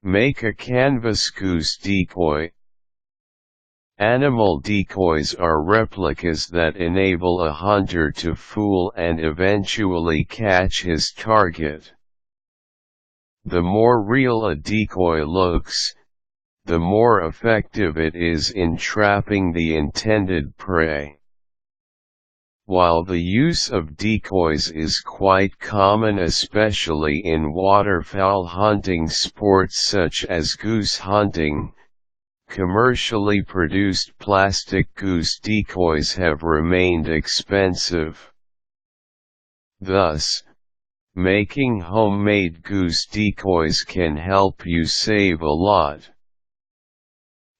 Make a canvas goose decoy. Animal decoys are replicas that enable a hunter to fool and eventually catch his target. The more real a decoy looks, the more effective it is in trapping the intended prey. While the use of decoys is quite common, especially in waterfowl hunting sports such as goose hunting, commercially produced plastic goose decoys have remained expensive. Thus, making homemade goose decoys can help you save a lot.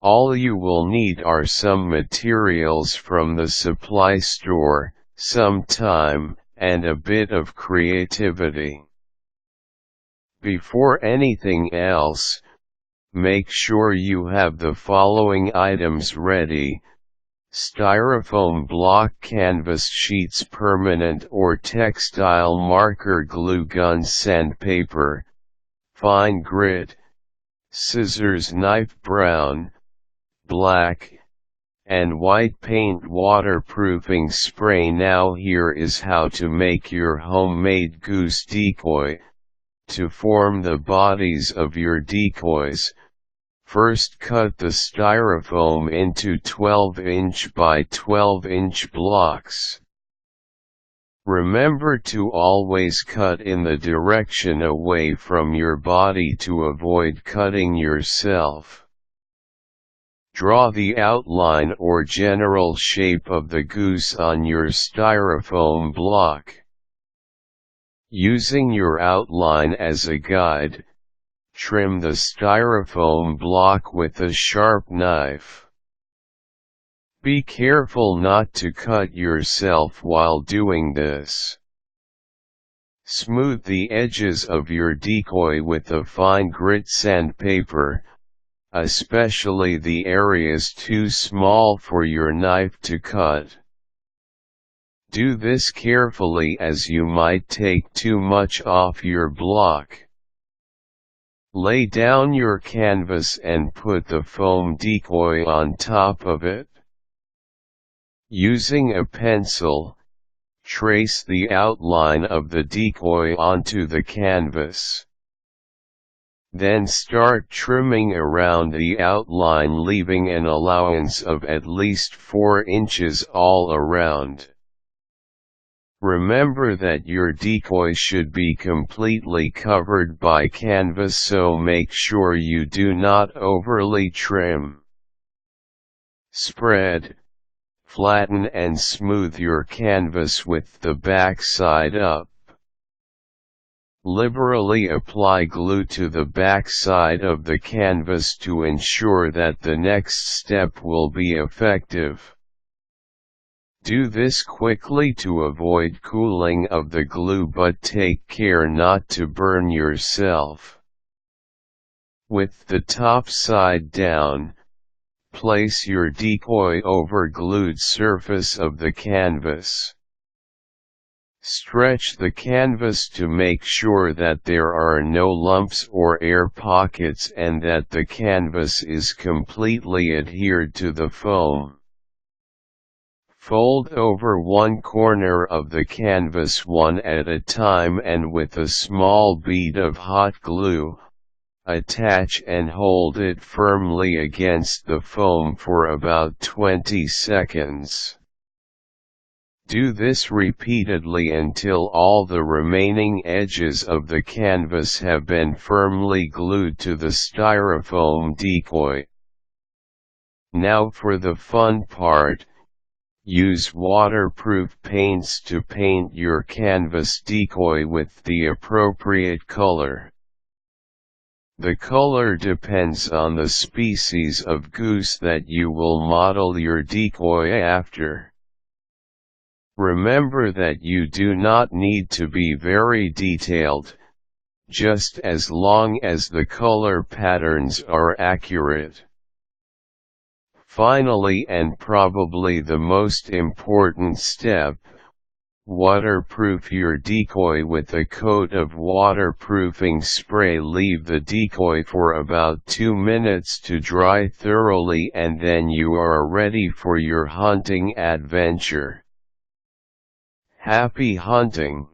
All you will need are some materials from the supply store, some time, and a bit of creativity. Before anything else, make sure you have the following items ready: Styrofoam block canvas sheets, permanent or textile marker glue gun, sandpaper, fine grit, scissors, knife, brown, black, and white paint, waterproofing spray. Now here is how to make your homemade goose decoy. To form the bodies of your decoys, first cut the styrofoam into 12-inch by 12-inch blocks. Remember to always cut in the direction away from your body to avoid cutting yourself. Draw the outline or general shape of the goose on your styrofoam block. Using your outline as a guide, trim the styrofoam block with a sharp knife. Be careful not to cut yourself while doing this. Smooth the edges of your decoy with a fine grit sandpaper, especially the areas too small for your knife to cut. Do this carefully, as you might take too much off your block. Lay down your canvas and put the foam decoy on top of it. Using a pencil, trace the outline of the decoy onto the canvas. Then start trimming around the outline, leaving an allowance of at least 4 inches all around. Remember that your decoy should be completely covered by canvas, so make sure you do not overly trim. Spread, flatten and smooth your canvas with the back side up. Liberally apply glue to the back side of the canvas to ensure that the next step will be effective. Do this quickly to avoid cooling of the glue, but take care not to burn yourself. With the top side down, place your decoy over glued surface of the canvas. Stretch the canvas to make sure that there are no lumps or air pockets and that the canvas is completely adhered to the foam. Fold over one corner of the canvas one at a time, and with a small bead of hot glue, attach and hold it firmly against the foam for about 20 seconds. Do this repeatedly until all the remaining edges of the canvas have been firmly glued to the styrofoam decoy. Now for the fun part. Use waterproof paints to paint your canvas decoy with the appropriate color. The color depends on the species of goose that you will model your decoy after. Remember that you do not need to be very detailed, just as long as the color patterns are accurate. Finally, and probably the most important step, Waterproof your decoy with a coat of waterproofing spray. Leave the decoy for about 2 minutes to dry thoroughly, and then you are ready for your hunting adventure. Happy hunting!